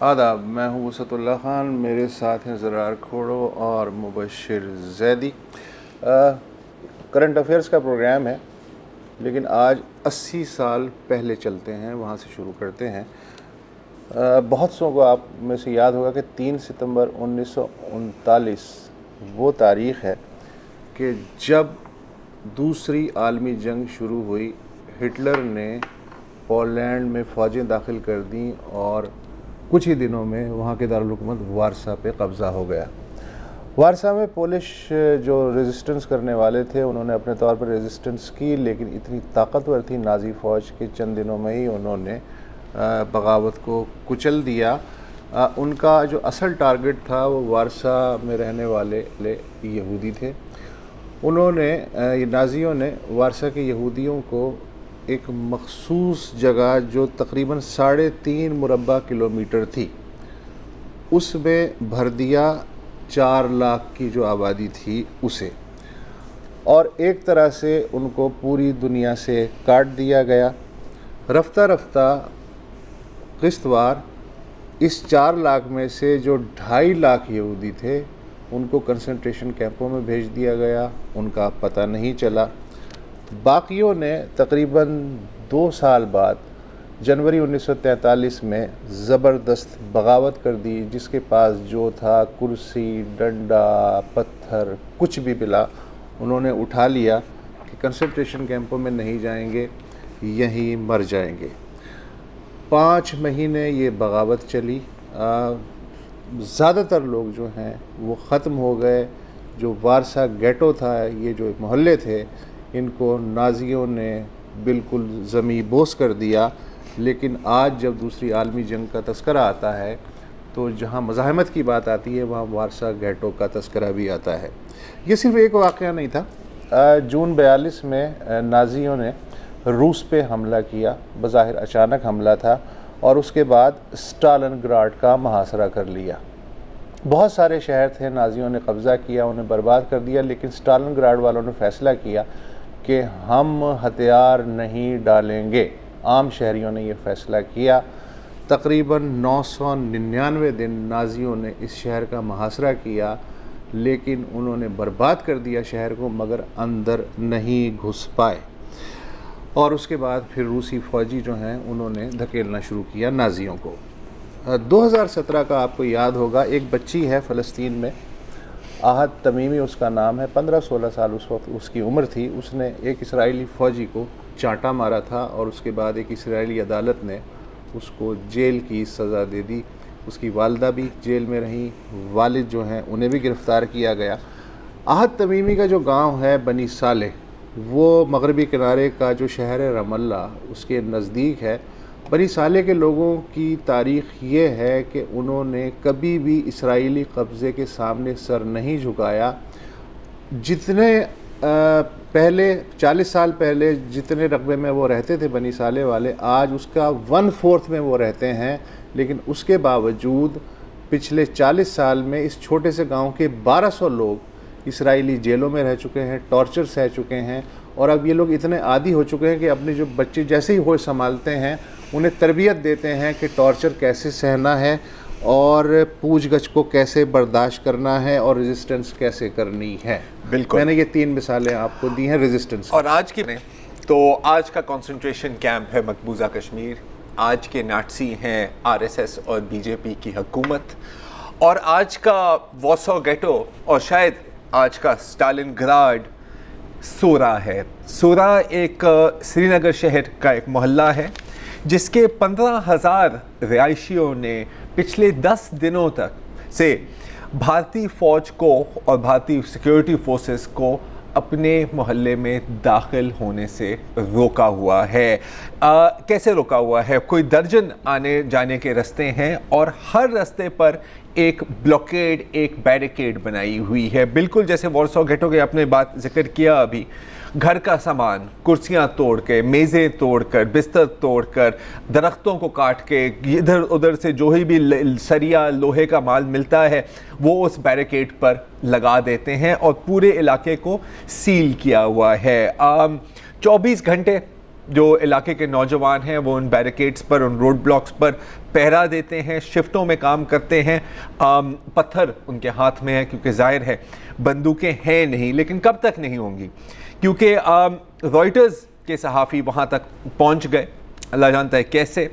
आदाब, मैं हूँ वसतुल्लाह ख़ान, मेरे साथ हैं ज़रार खोड़ो और मुबशिर ज़ैदी। करंट अफेयर्स का प्रोग्राम है, लेकिन आज 80 साल पहले चलते हैं, वहाँ से शुरू करते हैं। बहुत सौ को आप में से याद होगा कि 3 सितंबर 1939 वो तारीख़ है कि जब दूसरी आलमी जंग शुरू हुई। हिटलर ने पोलैंड में फ़ौजें दाखिल कर दी और कुछ ही दिनों में वहाँ के दारुल हुकूमत वारसा पे कब्ज़ा हो गया। वारसा में पोलिश जो रेजिस्टेंस करने वाले थे, उन्होंने अपने तौर पर रेजिस्टेंस की, लेकिन इतनी ताकतवर थी नाज़ी फ़ौज के चंद दिनों में ही उन्होंने बगावत को कुचल दिया। उनका जो असल टारगेट था वो वारसा में रहने वाले यहूदी थे। उन्होंने नाज़ियों ने वारसा के यहूदियों को एक मखसूस जगह जो तकरीबन 3.5 मुरब्बा किलोमीटर थी, उसमें भर दिया 4 लाख की जो आबादी थी उसे, और एक तरह से उनको पूरी दुनिया से काट दिया गया। रफ्ता रफ्ता किस्तवार इस 4 लाख में से जो 2.5 लाख यहूदी थे उनको कंसंट्रेशन कैंपों में भेज दिया गया, उनका पता नहीं चला। बाकियों ने तकरीबन 2 साल बाद जनवरी 1943 में ज़बरदस्त बगावत कर दी। जिसके पास जो था, कुर्सी, डंडा, पत्थर, कुछ भी मिला, उन्होंने उठा लिया कि कंसंट्रेशन कैंपों में नहीं जाएंगे, यहीं मर जाएंगे। 5 महीने ये बगावत चली। ज़्यादातर लोग जो हैं वो ख़त्म हो गए। जो वारसा गेटो था, ये जो मोहल्ले थे, इनको नाज़ियों ने बिल्कुल ज़मी बोस कर दिया। लेकिन आज जब दूसरी आलमी जंग का तस्करा आता है तो जहाँ मज़ाहमत की बात आती है वहाँ वारसा गेटो का तस्करा भी आता है। ये सिर्फ़ एक वाक़या नहीं था। जून 42 में नाज़ियों ने रूस पे हमला किया। बज़ाहिर अचानक हमला था और उसके बाद स्टालिनग्राड का मुहासरा कर लिया। बहुत सारे शहर थे, नाज़ियों ने कब्ज़ा किया, उन्हें बर्बाद कर दिया। लेकिन स्टालिनग्राड वालों ने फ़ैसला किया कि हम हथियार नहीं डालेंगे। आम शहरियों ने यह फ़ैसला किया। तकरीबन 999 दिन नाज़ियों ने इस शहर का मुहासरा किया, लेकिन उन्होंने बर्बाद कर दिया शहर को, मगर अंदर नहीं घुस पाए। और उसके बाद फिर रूसी फ़ौजी जो हैं उन्होंने धकेलना शुरू किया नाज़ियों को। 2017 का आपको याद होगा, एक बच्ची है फ़लस्तीन में, आहद तमीमी उसका नाम है, 15-16 साल उस वक्त उसकी उम्र थी। उसने एक इस्राएली फ़ौजी को चांटा मारा था और उसके बाद एक इस्राएली अदालत ने उसको जेल की सज़ा दे दी। उसकी वालदा भी जेल में रहीं, वालिद जो हैं उन्हें भी गिरफ़्तार किया गया। आहद तमीमी का जो गांव है बनी सालेह, वो मगरबी किनारे का जो शहर है रमल्ला, उसके नज़दीक है। बनी सालेह के लोगों की तारीख़ ये है कि उन्होंने कभी भी इसराइली कब्ज़े के सामने सर नहीं झुकाया। जितने पहले 40 साल पहले जितने रकबे में वो रहते थे बनी सालेह वाले, आज उसका 1/4 में वो रहते हैं। लेकिन उसके बावजूद पिछले 40 साल में इस छोटे से गांव के 1200 लोग इसराइली जेलों में रह चुके हैं, टॉर्चर सह चुके हैं। और अब ये लोग इतने आदी हो चुके हैं कि अपने जो बच्चे जैसे ही होश संभालते हैं उन्हें तरबियत देते हैं कि टॉर्चर कैसे सहना है और पूछ गछ को कैसे बर्दाश्त करना है और रेजिस्टेंस कैसे करनी है। बिल्कुल, मैंने ये 3 मिसालें आपको दी हैं रेजिस्टेंस। और आज की तो आज का कंसंट्रेशन कैंप है मकबूजा कश्मीर। आज के नाटसी हैं आरएसएस और बीजेपी की हुकूमत। और आज का वारसा गेटो और शायद आज का स्टालिनग्राड सोरा है। सोरा एक श्रीनगर शहर का एक मोहल्ला है जिसके 15,000 रिहायशियों ने पिछले 10 दिनों तक से भारतीय फ़ौज को और भारतीय सिक्योरिटी फोर्सेस को अपने मोहल्ले में दाखिल होने से रोका हुआ है। कैसे रोका हुआ है? कोई दर्जन आने जाने के रास्ते हैं और हर रास्ते पर एक ब्लॉकेड, एक बैरिकेड बनाई हुई है। बिल्कुल जैसे वारसा गेटो के आपने बात जिक्र किया अभी, घर का सामान, कुर्सियां तोड़ के, मेज़ें तोड़कर, बिस्तर तोड़कर, दरख्तों को काट के, इधर उधर से जो ही भी सरिया लोहे का माल मिलता है वो उस बैरिकेड पर लगा देते हैं और पूरे इलाके को सील किया हुआ है। 24 घंटे जो इलाके के नौजवान हैं वो उन बैरिकेड्स पर, उन रोड ब्लॉक्स पर पहरा देते हैं, शिफ्टों में काम करते हैं। पत्थर उनके हाथ में है क्योंकि जाहिर है बंदूकें हैं नहीं, लेकिन कब तक नहीं होंगी, क्योंकि रॉयटर्स के सहाफ़ी वहाँ तक पहुँच गए, अल्लाह जानता है कैसे,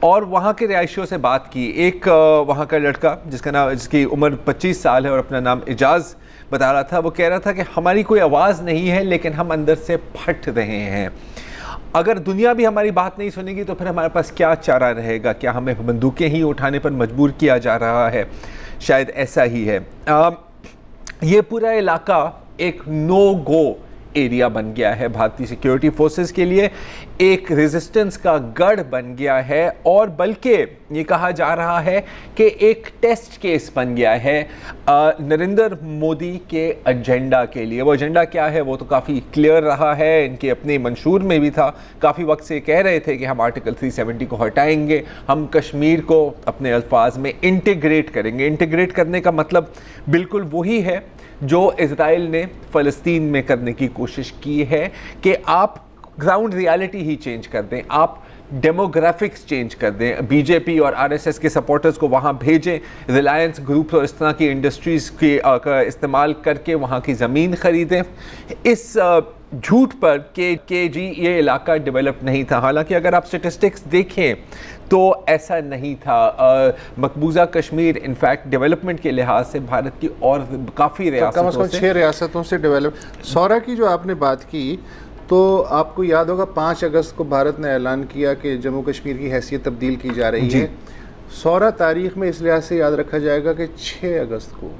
और वहाँ के रिहायशियों से बात की। एक वहाँ का लड़का जिसकी उम्र 25 साल है और अपना नाम एजाज़ बता रहा था, वो कह रहा था कि हमारी कोई आवाज़ नहीं है लेकिन हम अंदर से फट रहे हैं। अगर दुनिया भी हमारी बात नहीं सुनेगी तो फिर हमारे पास क्या चारा रहेगा? क्या हमें बंदूकें ही उठाने पर मजबूर किया जा रहा है? शायद ऐसा ही है। ये पूरा इलाका एक नो गो एरिया बन गया है भारतीय सिक्योरिटी फोर्सेस के लिए, एक रेजिस्टेंस का गढ़ बन गया है, और बल्कि ये कहा जा रहा है कि एक टेस्ट केस बन गया है नरेंद्र मोदी के एजेंडा के लिए। वो एजेंडा क्या है वो तो काफ़ी क्लियर रहा है, इनके अपने मंशूर में भी था। काफ़ी वक्त से कह रहे थे कि हम आर्टिकल 370 को हटाएंगे, हम कश्मीर को अपने अल्फाज में इंटीग्रेट करेंगे। इंटीग्रेट करने का मतलब बिल्कुल वही है जो इजराइल ने फ़लस्तीन में करने की कोशिश की है कि आप ग्राउंड रियलिटी ही चेंज कर दें, आप डेमोग्राफिक्स चेंज कर दें, बीजेपी और आरएसएस के सपोर्टर्स को वहाँ भेजें, रिलायंस ग्रुप और इस तरह की इंडस्ट्रीज़ का इस्तेमाल करके वहाँ की ज़मीन ख़रीदें। इस झूठ पर कि जी ये इलाका डेवलप नहीं था। हालांकि अगर आप स्टेटिस्टिक्स देखें तो ऐसा नहीं था। मकबूजा कश्मीर इनफैक्ट डेवलपमेंट के लिहाज से भारत की और काफ़ी रियासतों से, 6 रियासतों से डेवलप। सौरा की जो आपने बात की तो आपको याद होगा 5 अगस्त को भारत ने ऐलान किया कि जम्मू कश्मीर की हैसियत तब्दील की जा रही है। सौरा तारीख़ में इस लिहाज से याद रखा जाएगा कि 6 अगस्त को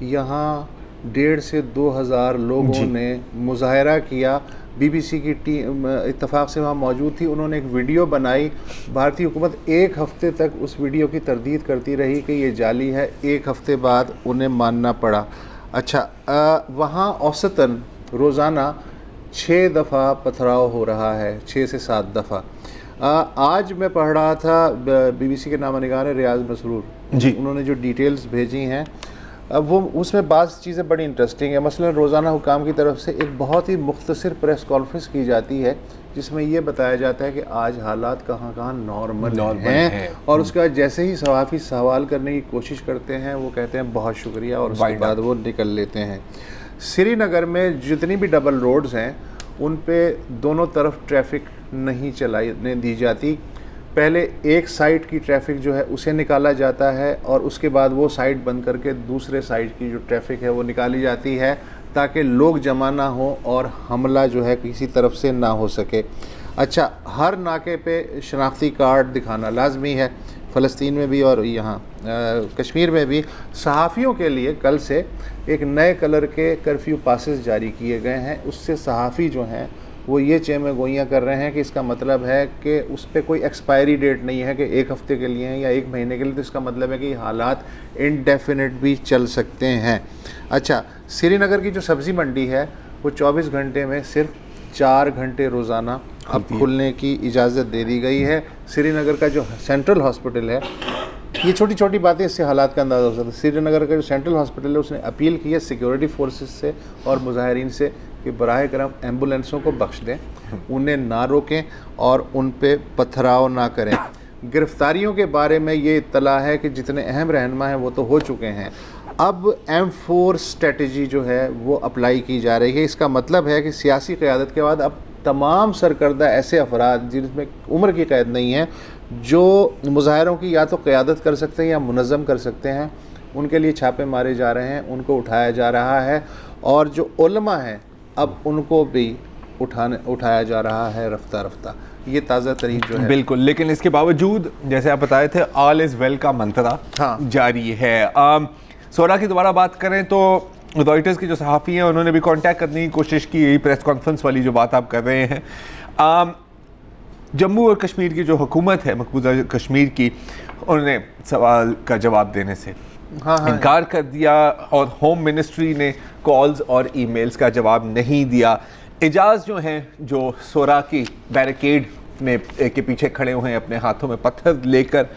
यहाँ 1,500 से 2,000 लोगों ने मुजाहरा किया। बीबीसी की टीम इत्तफाक से वहाँ मौजूद थी, उन्होंने एक वीडियो बनाई। भारतीय हुकूमत 1 हफ़्ते तक उस वीडियो की तरदीद करती रही कि ये जाली है। 1 हफ़्ते बाद उन्हें मानना पड़ा। अच्छा, वहाँ औसतन रोज़ाना 6 दफ़ा पथराव हो रहा है, 6 से 7 दफ़ा। आज मैं पढ़ रहा था बीबीसी के नामानिगार रियाज मसरूर जी, उन्होंने जो डिटेल्स भेजी हैं अब वो उसमें बाज़ चीज़ें बड़ी इंटरेस्टिंग है। मसलन रोज़ाना हुकाम की तरफ से एक बहुत ही मुख्तसर प्रेस कॉन्फ्रेंस की जाती है जिसमें ये बताया जाता है कि आज हालात कहाँ कहाँ नॉर्मल हैं, और उसके बाद जैसे ही सहाफ़ी सवाल करने की कोशिश करते हैं वो कहते हैं बहुत शुक्रिया, और उसके बाद वो निकल लेते हैं। श्रीनगर में जितनी भी डबल रोड्स हैं उन पे दोनों तरफ ट्रैफिक नहीं चलाने दी जाती। पहले एक साइड की ट्रैफिक जो है उसे निकाला जाता है और उसके बाद वो साइड बंद करके दूसरे साइड की जो ट्रैफिक है वो निकाली जाती है ताकि लोग जमा ना हो और हमला जो है किसी तरफ से ना हो सके। अच्छा, हर नाके पे शनाख्ती कार्ड दिखाना लाजमी है, फ़लस्तीन में भी और यहाँ कश्मीर में भी। सहाफ़ियों के लिए कल से एक नए कलर के कर्फ्यू पासेस जारी किए गए हैं। उससे सहाफ़ी जो हैं वो ये चेमें गोइयाँ कर रहे हैं कि इसका मतलब है कि उस पर कोई एक्सपायरी डेट नहीं है कि 1 हफ़्ते के लिए हैं या 1 महीने के लिए, तो इसका मतलब है कि हालात इनडेफिनिट भी चल सकते हैं। अच्छा, श्रीनगर की जो सब्ज़ी मंडी है वो 24 घंटे में सिर्फ 4 घंटे रोज़ाना अब खुलने की इजाज़त दे दी गई है। श्रीनगर का जो सेंट्रल हॉस्पिटल है, ये छोटी छोटी बातें इससे हालात का अंदाज़ा हो सकता है। श्रीनगर का जो सेंट्रल हॉस्पिटल है उसने अपील की है सिक्योरिटी फोर्सेस से और मुजाहिरीन से कि बराह करम एम्बुलेंसों को बख्श दें, उन्हें ना रोकें और उन पे पथराव ना करें। गिरफ्तारियों के बारे में ये इत्तला है कि जितने अहम रहनुमा हैं वो तो हो चुके हैं, अब M4 स्ट्रेटजी जो है वो अप्लाई की जा रही है। इसका मतलब है कि सियासी क़यादत के बाद अब तमाम सरकर्दा ऐसे अफराद जिनमें उम्र की क़ैद नहीं है, जो मुजाहरों की या तो क़यादत कर सकते हैं या मुनज़्ज़म कर सकते हैं, उनके लिए छापे मारे जा रहे हैं, उनको उठाया जा रहा है। और जो उलमा हैं अब उनको भी उठाया जा रहा है रफ्ता रफ्ता। ये ताज़ा तरीन जो है। बिल्कुल, लेकिन इसके बावजूद जैसे आप बताए थे ऑल इज़ वेल का मंत्रा जारी है। सोरा की दोबारा बात करें तो रॉयटर्स के जो सहाफ़ी हैं उन्होंने भी कांटेक्ट करने की कोशिश की, यही प्रेस कॉन्फ्रेंस वाली जो बात आप कर रहे हैं। जम्मू और कश्मीर की जो हुकूमत है मकबूजा कश्मीर की, उन्होंने सवाल का जवाब देने से इनकार कर दिया और होम मिनिस्ट्री ने कॉल्स और ईमेल्स का जवाब नहीं दिया। एजाज जो हैं, जो सोरा की बैरिकेड में के पीछे खड़े हुए हैं अपने हाथों में पत्थर लेकर,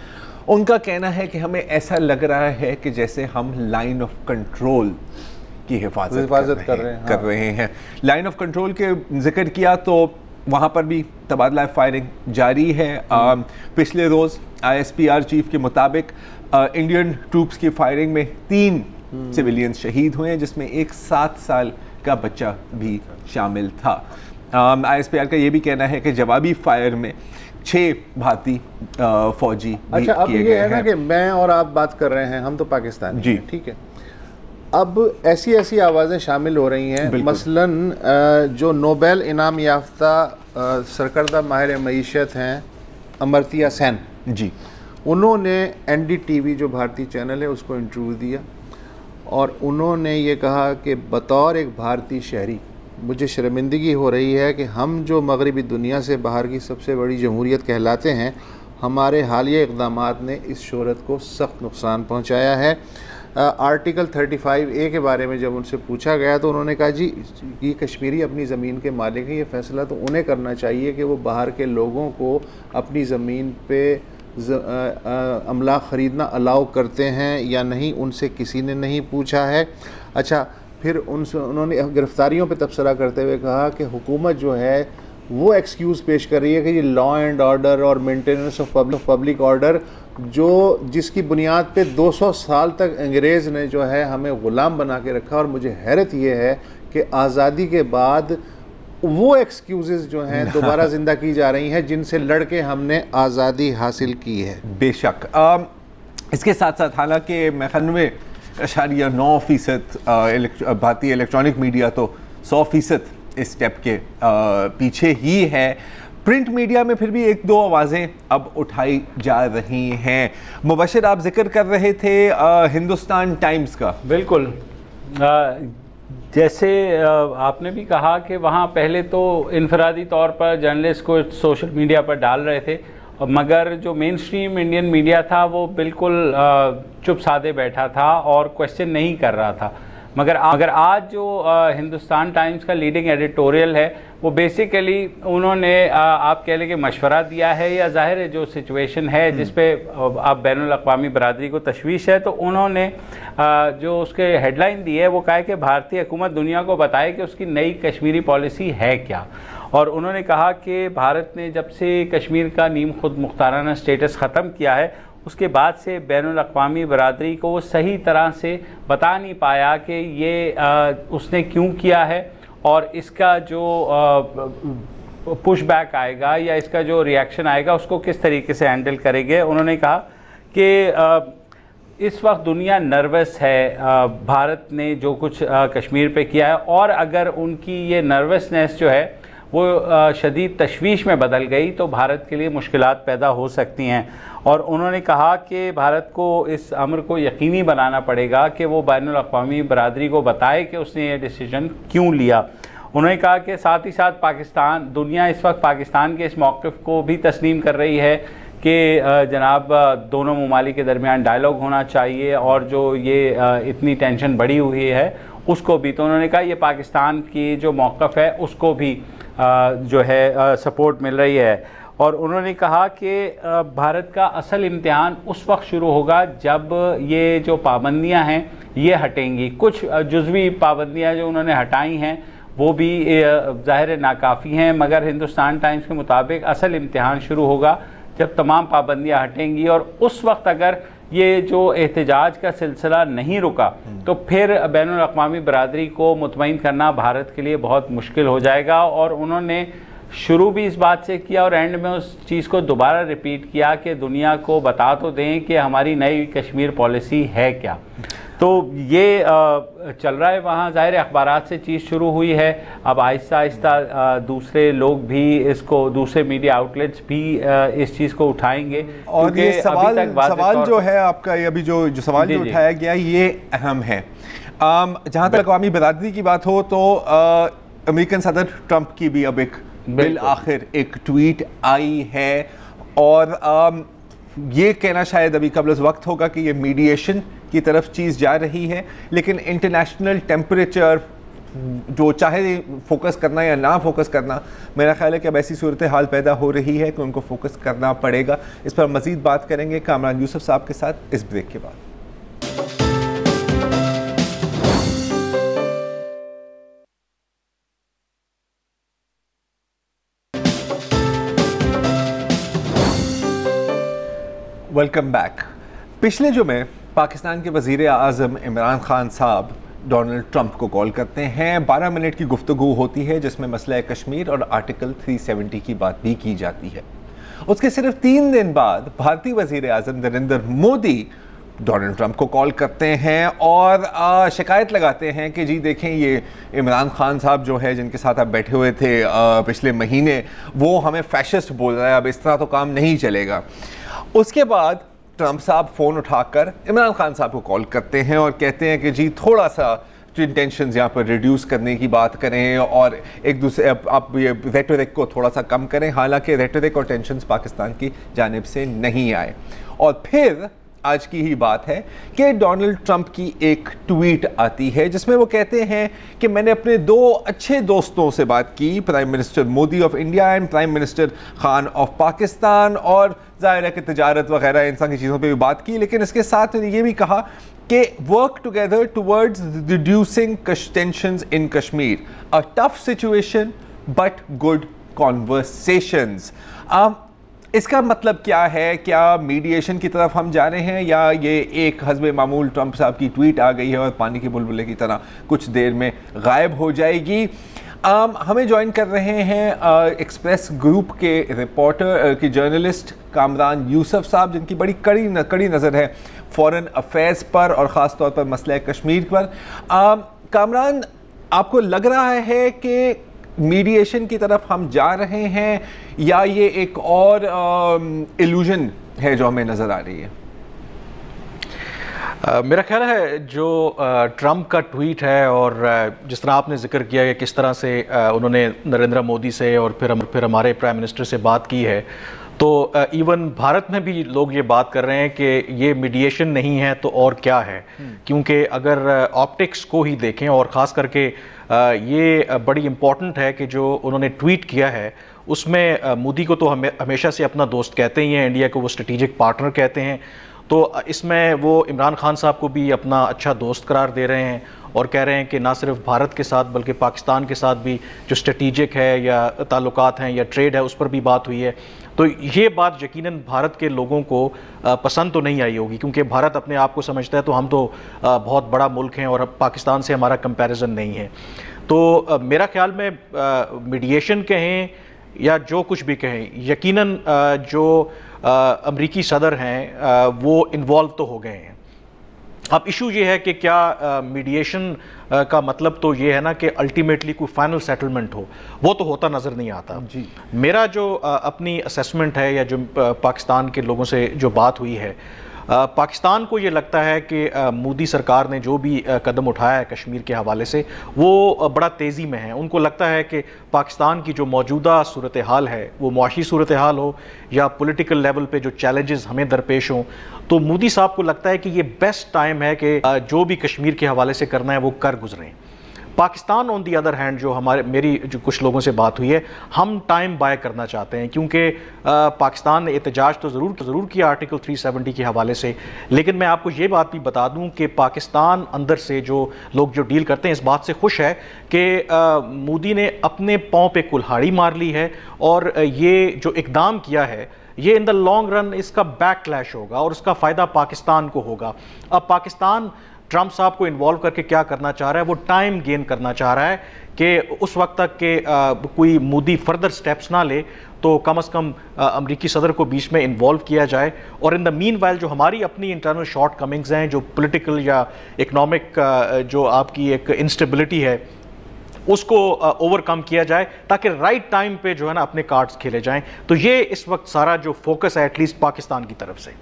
उनका कहना है कि हमें ऐसा लग रहा है कि जैसे हम लाइन ऑफ कंट्रोल की हिफाजत कर रहे हैं। लाइन ऑफ कंट्रोल के जिक्र किया तो वहाँ पर भी तबादला फायरिंग जारी है। पिछले रोज़ ISPR चीफ के मुताबिक इंडियन ट्रूप्स की फायरिंग में 3 सिविलियंस शहीद हुए हैं, जिसमें एक 7 साल का बच्चा भी शामिल था। ISPR का ये भी कहना है कि जवाबी फायर में 6 भारतीय फौजी भी अच्छा, अब किए ये गए है ना हैं। कि मैं और आप बात कर रहे हैं, हम तो पाकिस्तानी जी। हैं, ठीक है। अब ऐसी ऐसी आवाज़ें शामिल हो रही हैं, मसलन जो नोबेल इनाम याफ्ता सरकर्दा माहिर मईशत हैं अमर्त्य सेन जी, उन्होंने NDTV जो भारतीय चैनल है उसको इंटरव्यू दिया और उन्होंने ये कहा कि बतौर एक भारतीय शहरी मुझे शर्मिंदगी हो रही है कि हम जो मगरबी दुनिया से बाहर की सबसे बड़ी जमहूरियत कहलाते हैं, हमारे हालिया इक़दामात ने इस शोहरत को सख्त नुकसान पहुँचाया है। आर्टिकल 35A के बारे में जब उनसे पूछा गया तो उन्होंने कहा जी ये कश्मीरी अपनी ज़मीन के मालिक हैं, ये फ़ैसला तो उन्हें करना चाहिए कि वो बाहर के लोगों को अपनी ज़मीन पे अमला ख़रीदना अलाउ करते हैं या नहीं, उनसे किसी ने नहीं पूछा है। अच्छा, फिर उन्होंने गिरफ़्तारियों पे तबसरा करते हुए कहा कि हुकूमत जो है वो एक्सक्यूज़ पेश कर रही है कि ये लॉ एंड ऑर्डर और मेंटेनेंस ऑफ पब्लिक ऑर्डर जिसकी बुनियाद पे 200 साल तक अंग्रेज़ ने जो है हमें ग़ुलाम बना के रखा। और मुझे हैरत ये है कि आज़ादी के बाद वो एक्सक्यूज़ जो हैं दोबारा ज़िंदा की जा रही हैं जिनसे लड़के हमने आज़ादी हासिल की है। बेशक। इसके साथ साथ हालांकि 99.9% भारतीय इलेक्ट्रॉनिक मीडिया तो 100% इस स्टेप के पीछे ही है, प्रिंट मीडिया में फिर भी 1-2 आवाज़ें अब उठाई जा रही हैं। मुबशिर, आप जिक्र कर रहे थे हिंदुस्तान टाइम्स का। बिल्कुल, जैसे आपने भी कहा कि वहाँ पहले तो इनफरादी तौर पर जर्नलिस्ट को सोशल मीडिया पर डाल रहे थे, मगर जो मेन स्ट्रीम इंडियन मीडिया था वो बिल्कुल चुप साधे बैठा था और क्वेश्चन नहीं कर रहा था। मगर आज जो हिंदुस्तान टाइम्स का लीडिंग एडिटोरियल है वो बेसिकली उन्होंने आप कह लें कि मशवरा दिया है, या ज़ाहिर है जो सिचुएशन है जिस पे अब बैनुल अक़वामी बरादरी को तशवीश है, तो उन्होंने जो उसके हेडलाइन दी है वो कहा है कि भारतीय हुकूमत दुनिया को बताए कि उसकी नई कश्मीरी पॉलिसी है क्या। और उन्होंने कहा कि भारत ने जब से कश्मीर का नीम खुद मुख्ताराना स्टेटस ख़त्म किया है उसके बाद से बैनुल अक़वामी बरादरी को वो सही तरह से बता नहीं पाया कि ये उसने क्यों किया है और इसका जो पुश बैक आएगा या इसका जो रिएक्शन आएगा उसको किस तरीके से हैंडल करेंगे। उन्होंने कहा कि इस वक्त दुनिया नर्वस है, भारत ने जो कुछ कश्मीर पे किया है, और अगर उनकी ये नर्वसनेस जो है वो शदीद तशवीश में बदल गई तो भारत के लिए मुश्किलात पैदा हो सकती हैं। और उन्होंने कहा कि भारत को इस अमर को यकीनी बनाना पड़ेगा कि वो बैनुल अक़वामी बरादरी को बताए कि उसने ये डिसीजन क्यों लिया। उन्होंने कहा कि साथ ही साथ दुनिया इस वक्त पाकिस्तान के इस मौक़िफ़ को भी तस्लीम कर रही है कि जनाब दोनों ममालिक के दरमियान डायलॉग होना चाहिए, और जो ये इतनी टेंशन बढ़ी हुई है उसको भी, तो उन्होंने कहा ये पाकिस्तान की जो मौक़िफ़ है उसको भी जो है सपोर्ट मिल रही है। और उन्होंने कहा कि भारत का असल इम्तिहान उस वक्त शुरू होगा जब ये जो पाबंदियां हैं ये हटेंगी। कुछ जुज़वी पाबंदियां जो उन्होंने हटाई हैं वो भी ज़ाहिर नाकाफ़ी हैं, मगर हिंदुस्तान टाइम्स के मुताबिक असल इम्तिहान शुरू होगा जब तमाम पाबंदियां हटेंगी। और उस वक्त अगर ये जो एहतजाज का सिलसिला नहीं रुका तो फिर बैनुल अक़वामी बरादरी को मुतमईन करना भारत के लिए बहुत मुश्किल हो जाएगा। और उन्होंने शुरू भी इस बात से किया और एंड में उस चीज़ को दोबारा रिपीट किया कि दुनिया को बता तो दें कि हमारी नई कश्मीर पॉलिसी है क्या। तो ये चल रहा है वहाँ, ज़ाहिर अखबारात से चीज़ शुरू हुई है, अब आहिस्ता आहिस्ता दूसरे लोग भी इसको, दूसरे मीडिया आउटलेट्स भी इस चीज़ को उठाएंगे। और ये सवाल जो है आपका, अभी जो सवाल जो उठाया गया ये अहम है। जहाँ तक अक़वामी बरादरी की बात हो तो अमेरिकन सदर ट्रंप की भी अब एक बिल आखिर एक ट्वीट आई है, और ये कहना शायद अभी कबल वक्त होगा कि ये मीडिएशन की तरफ चीज़ जा रही है, लेकिन इंटरनेशनल टेम्परेचर जो चाहे फोकस करना या ना फोकस करना, मेरा ख्याल है कि अब ऐसी सूरत हाल पैदा हो रही है कि उनको फोकस करना पड़ेगा। इस पर मज़ीद बात करेंगे कामरान यूसुफ साहब के साथ इस ब्रेक के बाद। Welcome back. पिछले जुमे पाकिस्तान के वज़ीर आज़म इमरान खान साहब डोनाल्ड ट्रंप को कॉल करते हैं। 12 मिनट की गुफ्तगू होती है जिसमें मसला कश्मीर और आर्टिकल 370 की बात भी की जाती है। उसके सिर्फ 3 दिन बाद भारतीय वज़ीर आज़म नरेंद्र मोदी डोनाल्ड ट्रंप को कॉल करते हैं और शिकायत लगाते हैं कि जी देखें, ये इमरान खान साहब जो है जिनके साथ आप बैठे हुए थे पिछले महीने, वो हमें फैशिस्ट बोल रहा है, अब इस तरह तो काम नहीं चलेगा। उसके बाद ट्रंप साहब फ़ोन उठाकर इमरान खान साहब को कॉल करते हैं और कहते हैं कि जी थोड़ा सा टेंशन्स यहाँ पर रिड्यूस करने की बात करें और एक दूसरे आप ये रेटोरिक को थोड़ा सा कम करें। हालांकि रेटोरिक और टेंशन्स पाकिस्तान की जानिब से नहीं आए। और फिर आज की ही बात है कि डोनाल्ड ट्रंप की एक ट्वीट आती है जिसमें वो कहते हैं कि मैंने अपने 2 अच्छे दोस्तों से बात की, prime minister Modi of India and prime minister Khan of Pakistan, और ज़ाहिर है कि तिजारत वगैरह इन सारी चीज़ों पे भी बात की, लेकिन इसके साथ ये भी कहा कि work together towards reducing tensions in Kashmir, a tough situation but good conversations. इसका मतलब क्या है? क्या मीडिएशन की तरफ हम जा रहे हैं या ये एक हस्बे मामूल ट्रंप साहब की ट्वीट आ गई है और पानी के बुलबुले की तरह कुछ देर में गायब हो जाएगी? हमें ज्वाइन कर रहे हैं एक्सप्रेस ग्रुप के रिपोर्टर की जर्नलिस्ट कामरान यूसुफ साहब, जिनकी बड़ी कड़ी नज़र है फॉरेन अफेयर्स पर और ख़ास तौर पर मसला कश्मीर पर। कामरान, आपको लग रहा है कि मीडिएशन की तरफ हम जा रहे हैं या ये एक और इल्यूजन है जो हमें नज़र आ रही है? मेरा ख्याल है जो ट्रंप का ट्वीट है और जिस तरह आपने जिक्र किया कि किस तरह से उन्होंने नरेंद्र मोदी से और फिर हमारे प्राइम मिनिस्टर से बात की है, तो इवन भारत में भी लोग ये बात कर रहे हैं कि ये मीडिएशन नहीं है तो और क्या है। क्योंकि अगर ऑप्टिक्स को ही देखें और ख़ास करके ये बड़ी इम्पॉर्टेंट है कि जो उन्होंने ट्वीट किया है उसमें मोदी को तो हमेशा से अपना दोस्त कहते ही हैं, इंडिया को वो स्ट्रेटेजिक पार्टनर कहते हैं, तो इसमें वो इमरान खान साहब को भी अपना अच्छा दोस्त करार दे रहे हैं और कह रहे हैं कि ना सिर्फ भारत के साथ बल्कि पाकिस्तान के साथ भी जो स्ट्रेटेजिक है या ताल्लुकात हैं या ट्रेड है उस पर भी बात हुई है। तो ये बात यकीनन भारत के लोगों को पसंद तो नहीं आई होगी, क्योंकि भारत अपने आप को समझता है तो हम तो बहुत बड़ा मुल्क हैं और पाकिस्तान से हमारा कंपैरिजन नहीं है। तो मेरा ख्याल में मीडिएशन कहें या जो कुछ भी कहें, यकीनन जो अमरीकी सदर हैं वो इन्वॉल्व तो हो गए हैं। अब इशू ये है कि क्या मीडिएशन का मतलब तो ये है ना कि अल्टीमेटली कोई फाइनल सेटलमेंट हो, वो तो होता नज़र नहीं आता जी। मेरा जो अपनी असेसमेंट है या जो पाकिस्तान के लोगों से जो बात हुई है, पाकिस्तान को ये लगता है कि मोदी सरकार ने जो भी कदम उठाया है कश्मीर के हवाले से वो बड़ा तेज़ी में है। उनको लगता है कि पाकिस्तान की जो मौजूदा सूरत हाल है, वो मुआशी सूरत हाल हो या पॉलिटिकल लेवल पे जो चैलेंजेस हमें दरपेश हों, तो मोदी साहब को लगता है कि ये बेस्ट टाइम है कि जो भी कश्मीर के हवाले से करना है वो कर गुजरें। Pakistan on the other hand, जो मेरी जो कुछ लोगों से बात हुई है, हम टाइम बाय करना चाहते हैं, क्योंकि पाकिस्तान ने एहतजाज तो ज़रूर किया आर्टिकल 370 के हवाले से, लेकिन मैं आपको ये बात भी बता दूं कि पाकिस्तान अंदर से जो लोग जो डील करते हैं इस बात से खुश है कि मोदी ने अपने पाँव पे कुल्हाड़ी मार ली है और ये जो इकदाम किया है ये इन द लॉन्ग रन इसका बैकलैश होगा और उसका फ़ायदा पाकिस्तान को होगा। अब पाकिस्तान ट्रंप साहब को इन्वॉल्व करके क्या करना चाह रहा है, वो टाइम गेन करना चाह रहा है कि उस वक्त तक के कोई मोदी फर्दर स्टेप्स ना ले, तो कम से कम अमरीकी सदर को बीच में इन्वॉल्व किया जाए और इन द मीन वाइल जो हमारी अपनी इंटरनल शॉर्ट कमिंग्स हैं, जो पॉलिटिकल या इकनॉमिक जो आपकी एक इंस्टेबिलिटी है, उसको ओवरकम किया जाए ताकि राइट टाइम पे जो है ना अपने कार्ड्स खेले जाएं। तो ये इस वक्त सारा जो फोकस है एटलीस्ट पाकिस्तान की तरफ से।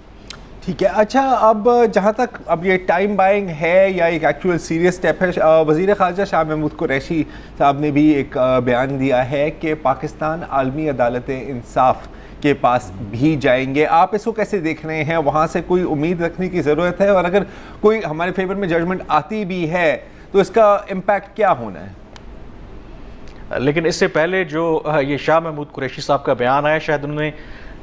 ठीक है। अच्छा, अब जहाँ तक अब ये टाइम बाइंग है या एक एक्चुअल सीरियस स्टेप है, वज़ीर ख़ारजा शाह महमूद कुरैशी साहब ने भी एक बयान दिया है कि पाकिस्तान आलमी अदालत इंसाफ के पास भी जाएंगे। आप इसको कैसे देख रहे हैं? वहाँ से कोई उम्मीद रखने की ज़रूरत है और अगर कोई हमारे फेवर में जजमेंट आती भी है तो इसका इम्पैक्ट क्या होना है? लेकिन इससे पहले जो ये शाह महमूद कुरैशी साहब का बयान आया, शायद उन्होंने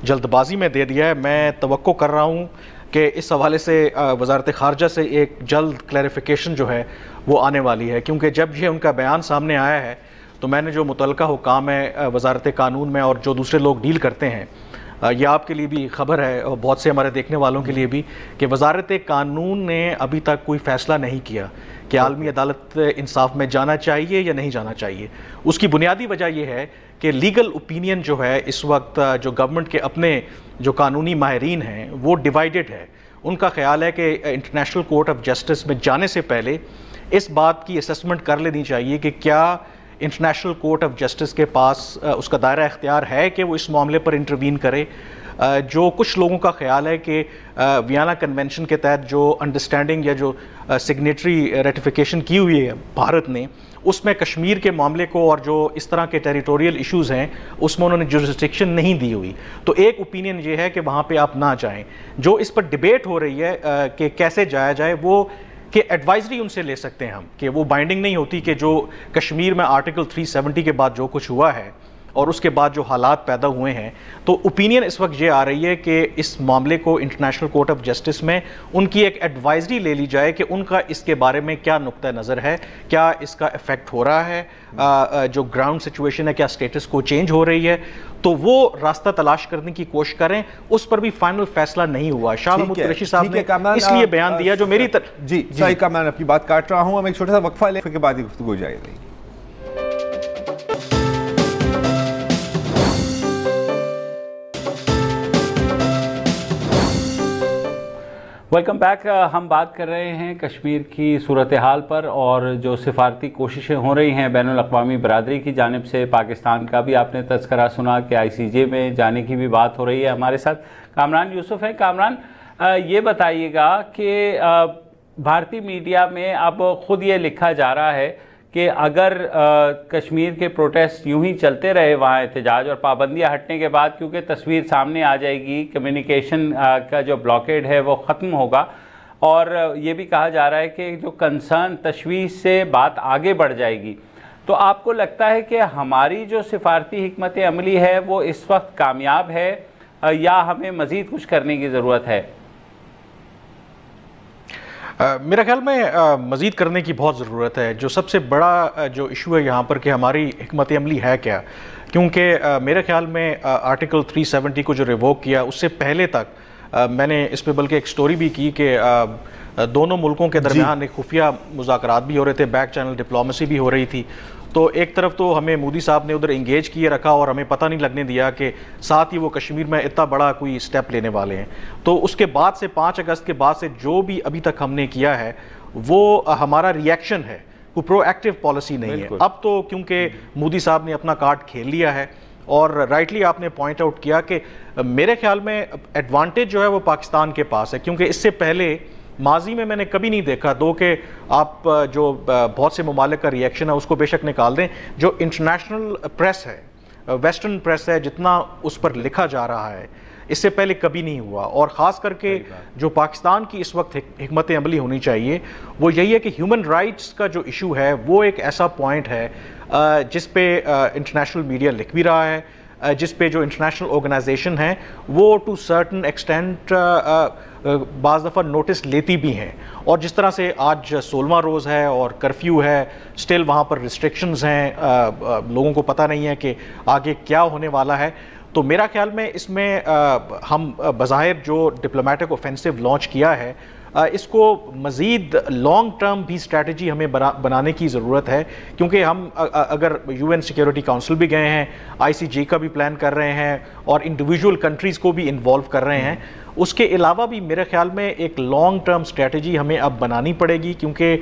जल्दबाजी में दे दिया है। मैं तवक्को कर रहा हूँ कि इस हवाले से वज़ारत ख़ारजा से एक जल्द क्लैरिफिकेशन जो है वो आने वाली है, क्योंकि जब ये उनका बयान सामने आया है तो मैंने जो मुतल्लिका हुकाम है वज़ारत कानून में और जो दूसरे लोग डील करते हैं यह आपके लिए भी खबर है और बहुत से हमारे देखने वालों के लिए भी कि वजारत कानून ने अभी तक कोई फ़ैसला नहीं किया कि आलमी अदालत इंसाफ में जाना चाहिए या नहीं जाना चाहिए। उसकी बुनियादी वजह यह है कि लीगल ओपिनियन जो है इस वक्त जो गवर्नमेंट के अपने जो कानूनी माहिरीन हैं वो डिवाइडेड है। उनका ख्याल है कि इंटरनेशनल कोर्ट ऑफ जस्टिस में जाने से पहले इस बात की असेसमेंट कर लेनी चाहिए कि क्या इंटरनेशनल कोर्ट ऑफ जस्टिस के पास उसका दायरा इख्तियार है कि वो इस मामले पर इंटरवीन करे। जो कुछ लोगों का ख्याल है कि वियना कन्वेंशन के तहत जो अंडरस्टैंडिंग या जो सिग्नेटरी रेटिफिकेशन की हुई है भारत ने, उसमें कश्मीर के मामले को और जो इस तरह के टेरिटोरियल इश्यूज़ हैं उसमें उन्होंने जुरिस्डिक्शन नहीं दी हुई। तो एक ओपिनियन ये है कि वहाँ पे आप ना जाएं। जो इस पर डिबेट हो रही है कि कैसे जाया जाए, वो कि एडवाइजरी उनसे ले सकते हैं हम, कि वो बाइंडिंग नहीं होती कि जो कश्मीर में आर्टिकल 370 के बाद जो कुछ हुआ है और उसके बाद जो हालात पैदा हुए हैं, तो ओपिनियन इस वक्त ये आ रही है कि इस मामले को इंटरनेशनल कोर्ट ऑफ जस्टिस में उनकी एक एडवाइजरी ले ली जाए कि उनका इसके बारे में क्या नुक्ता नज़र है, क्या इसका इफेक्ट हो रहा है, जो ग्राउंड सिचुएशन है क्या स्टेटस को चेंज हो रही है, तो वो रास्ता तलाश करने की कोशिश करें। उस पर भी फाइनल फैसला नहीं हुआ। शाह महमूद कुरैशी साहब ने इसलिए बयान दिया जो मेरी जी सही का मैं आपकी बात काट रहा हूँ। हम एक छोटा सा वक्फा लेने के बाद गुफ्तगू हो जाएगी। Welcome back. हम बात कर रहे हैं कश्मीर की सूरत हाल पर और जो सिफारती कोशिशें हो रही हैं बैनुल अक़वामी बरादरी की जानिब से। पाकिस्तान का भी आपने तज़किरा सुना कि ICJ में जाने की भी बात हो रही है। हमारे साथ कामरान यूसुफ हैं। कामरान, ये बताइएगा कि भारतीय मीडिया में अब ख़ुद ये लिखा जा रहा है कि अगर कश्मीर के प्रोटेस्ट यूं ही चलते रहे, वहाँ एहतजाज और पाबंदियाँ हटने के बाद, क्योंकि तस्वीर सामने आ जाएगी, कम्युनिकेशन का जो ब्लॉकेड है वो ख़त्म होगा, और ये भी कहा जा रहा है कि जो कंसर्न तशवीश से बात आगे बढ़ जाएगी। तो आपको लगता है कि हमारी जो सिफारती हिकमत अमली है वो इस वक्त कामयाब है या हमें मज़ीद कुछ करने की ज़रूरत है? मेरे ख्याल में मज़ीद करने की बहुत ज़रूरत है। जो सबसे बड़ा जो इशू है यहाँ पर कि हमारी हिकमत अमली है क्या, क्योंकि मेरे ख्याल में आर्टिकल 370 को जो रिवोक किया उससे पहले तक मैंने इस पर बल्कि एक स्टोरी भी की कि दोनों मुल्कों के दरमियान एक खुफिया मुज़ाकरात भी हो रहे थे, बैक चैनल डिप्लोमेसी भी हो रही थी। तो एक तरफ तो हमें मोदी साहब ने उधर इंगेज किए रखा और हमें पता नहीं लगने दिया कि साथ ही वो कश्मीर में इतना बड़ा कोई स्टेप लेने वाले हैं। तो उसके बाद से 5 अगस्त के बाद से जो भी अभी तक हमने किया है वो हमारा रिएक्शन है, कोई प्रोएक्टिव पॉलिसी नहीं है। अब तो क्योंकि मोदी साहब ने अपना कार्ड खेल लिया है और राइटली आपने पॉइंट आउट किया कि मेरे ख्याल में एडवांटेज जो है वो पाकिस्तान के पास है, क्योंकि इससे पहले माजी में मैंने कभी नहीं देखा, दो कि आप जो बहुत से ममालिक का रिएक्शन है उसको बेशक निकाल दें, जो इंटरनेशनल प्रेस है, वेस्टर्न प्रेस है, जितना उस पर लिखा जा रहा है इससे पहले कभी नहीं हुआ। और ख़ास करके जो पाकिस्तान की इस वक्त हिकमत अमली होनी चाहिए वो यही है कि ह्यूमन राइट्स का जो इशू है वो एक ऐसा पॉइंट है जिस पे इंटरनेशनल मीडिया लिख भी रहा है, जिस पे जो इंटरनेशनल ऑर्गेनाइजेशन है वो टू सर्टन एक्सटेंट बाज़ दफ़ा नोटिस लेती भी हैं। और जिस तरह से आज 16वां रोज़ है और कर्फ्यू है, स्टिल वहाँ पर रिस्ट्रिक्शंस हैं, लोगों को पता नहीं है कि आगे क्या होने वाला है। तो मेरा ख्याल में इसमें हम बज़ाहिर जो डिप्लोमेटिक ऑफेंसिव लॉन्च किया है इसको मज़ीद लॉन्ग टर्म भी स्ट्रैटेजी हमें बनाने की ज़रूरत है, क्योंकि हम अगर UN सिक्योरिटी काउंसिल भी गए हैं, ICJ का भी प्लान कर रहे हैं और इंडिविजुअल कंट्रीज़ को भी इन्वॉल्व कर रहे हैं। उसके अलावा भी मेरे ख्याल में एक लॉन्ग टर्म स्ट्रैटेजी हमें अब बनानी पड़ेगी, क्योंकि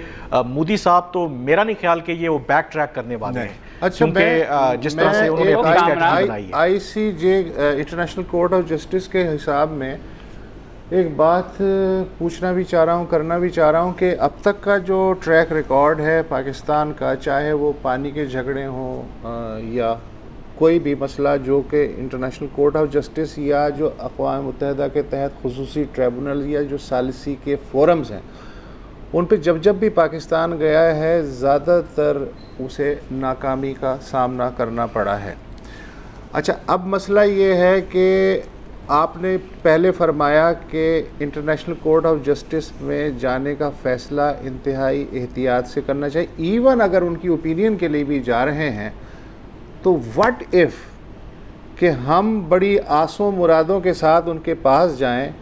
मोदी साहब तो मेरा नहीं ख्याल कि ये वो बैक ट्रैक करने वाले हैं। अच्छा, जिस तरह से उन्होंने अपनी स्ट्रैटेजी बनाई है। ICJ international court of justice के हिसाब में एक बात पूछना भी चाह रहा हूँ, करना भी चाह रहा हूँ कि अब तक का जो ट्रैक रिकॉर्ड है पाकिस्तान का, चाहे वो पानी के झगड़े हों या कोई भी मसला जो कि इंटरनेशनल कोर्ट ऑफ जस्टिस या जो अक़वाम मुत्तहिदा के तहत खुसूसी ट्रिब्यूनल या जो सालिसी के फोरम्स हैं उन पे जब भी पाकिस्तान गया है ज़्यादातर उसे नाकामी का सामना करना पड़ा है। अच्छा, अब मसला ये है कि आपने पहले फरमाया कि इंटरनेशनल कोर्ट ऑफ जस्टिस में जाने का फ़ैसला इंतहाई एहतियात से करना चाहिए। इवन अगर उनकी ओपिनियन के लिए भी जा रहे हैं तो व्हाट इफ़ कि हम बड़ी आसों मुरादों के साथ उनके पास जाएं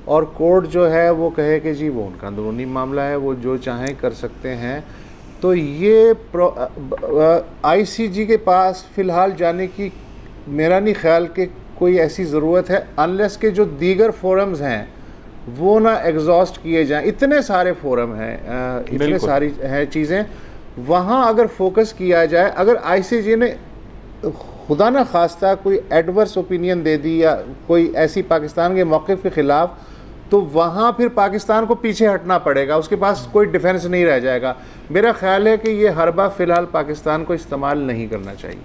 और कोर्ट जो है वो कहे कि जी वो उनका अंदरूनी मामला है, वो जो चाहें कर सकते हैं। तो ये आईसीजे के पास फ़िलहाल जाने की मेरा नहीं ख्याल कि कोई ऐसी ज़रूरत है, अनलेस के जो दीगर फोरम्स हैं वो ना एग्जॉस्ट किए जाएं। इतने सारे फोरम हैं, इतने सारी हैं चीज़ें, वहाँ अगर फोकस किया जाए। अगर आईसीजे ने खुदा न खास्ता कोई एडवर्स ओपिनियन दे दी या कोई ऐसी पाकिस्तान के मौक़िफ़ के ख़िलाफ़, तो वहाँ फिर पाकिस्तान को पीछे हटना पड़ेगा, उसके पास कोई डिफेंस नहीं रह जाएगा। मेरा ख्याल है कि ये हरबा फ़िलहाल पाकिस्तान को इस्तेमाल नहीं करना चाहिए।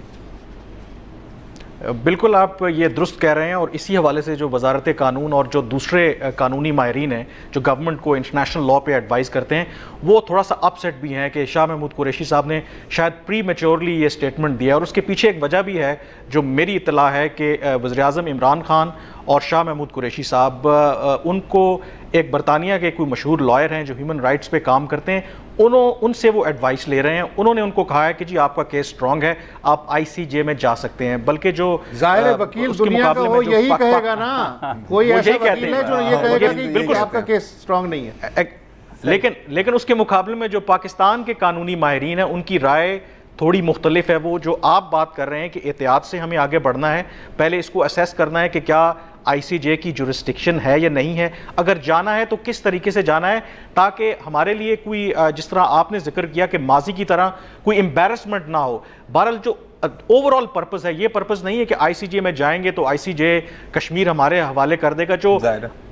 बिल्कुल आप ये दुरुस्त कह रहे हैं, और इसी हवाले से जो वजारत कानून और जो दूसरे कानूनी माहिरीन हैं जो गवर्नमेंट को इंटरनेशनल लॉ पे एडवाइस करते हैं, वो थोड़ा सा अपसेट भी हैं कि शाह महमूद कुरैशी साहब ने शायद प्री मैच्योरली ये स्टेटमेंट दिया। और उसके पीछे एक वजह भी है जो मेरी इत्तला है कि वज़ीर-ए-आज़म इमरान खान और शाह महमूद कुरैशी साहब, उनको एक बरतानिया के कोई मशहूर लॉयर हैं जो ह्यूमन राइट्स पे काम करते हैं, उनसे वो एडवाइस ले रहे हैं। उन्होंने उनको कहा है कि जी आपका केस स्ट्रॉन्ग है, आप आईसीजे में जा सकते हैं। बल्कि जो ज़ाहिर वकील दुनिया का हो यही कहेगा ना, कोई ऐसा वकील है जो ये कहेगा कि बिल्कुल आपका केस स्ट्रॉन्ग नहीं है। लेकिन उसके मुकाबले में जो पाकिस्तान के कानूनी माहिरीन हैं उनकी राय थोड़ी मुख्तलिफ है। वो जो आप बात कर रहे हैं कि एहतियात से हमें आगे बढ़ना है, पहले इसको असेस करना है कि क्या आईसीजे की जुरिस्डिक्शन है या नहीं है, अगर जाना है तो किस तरीके से जाना है, ताकि हमारे लिए कोई, जिस तरह आपने जिक्र किया कि माजी की तरह कोई एम्बैरसमेंट ना हो। बहरहाल जो ओवरऑल पर्पस है, ये पर्पस नहीं है कि आईसीजे में जाएंगे तो आईसीजे कश्मीर हमारे हवाले कर देगा। जो